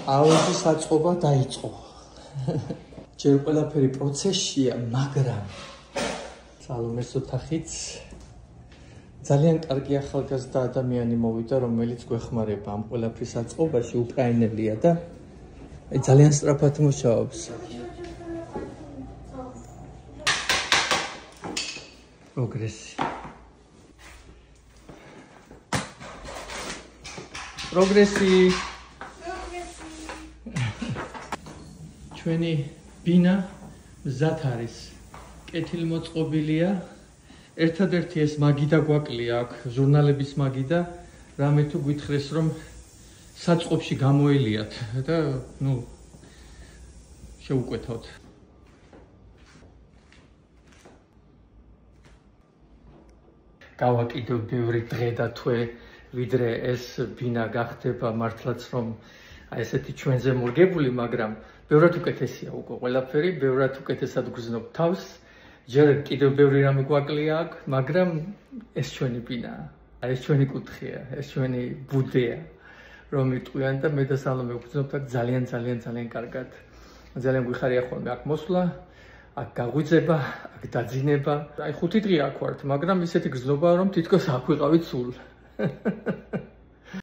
აუზის საწყობა დაიწყო. ჯერ ყველაფერი პროცესია, მაგრამ სალომეს ოთახიც ძალიან კარგი ახალგაზრდა ადამიანი მოვიდა, რომელიც გვეხმარება ამ ყველაფრის საწყობაში, უკრაინელია და ძალიან სწრაფად მუშაობს. პროგრესი. ჩვენი ბინა მზად არის. კეთილმოწყობილია. ერთადერთი ეს მაგიდა გვაკლია აქ, ჟურნალების მაგიდა, რამე თუ გითხრეს, რომ საწყობში გამოელიათ და შეუკვეთავთ. გავა კიდევ ბევრი დღე და თვე, ვიდრე ეს ბინა გახდება მართლაც რომ ესეთი ჩვენზე მორგებული, მაგრამ ბევრად უკეთესია უკვე ყველაფერი, ბევრად უკეთესად გრძნობ თავს. ჯერ კიდევ ბევრი რამე გვაკლია აქ, მაგრამ ეს ჩვენი ბინაა, ეს ჩვენი კუთხეა, ეს ჩვენი ბუდეა, რომ იტყვიან და მე და სალომე ვგრძნობთ აქ ძალიან კარგად. ძალიან გვიხარია ხოლმე აქ მოსვლა, აქ გაღვიძება, აქ დაძინება. აი 5 დღე აქ ვართ, მაგრამ ისეთი გრძნობაა, რომ თითქოს აქ ვიყავით სულ.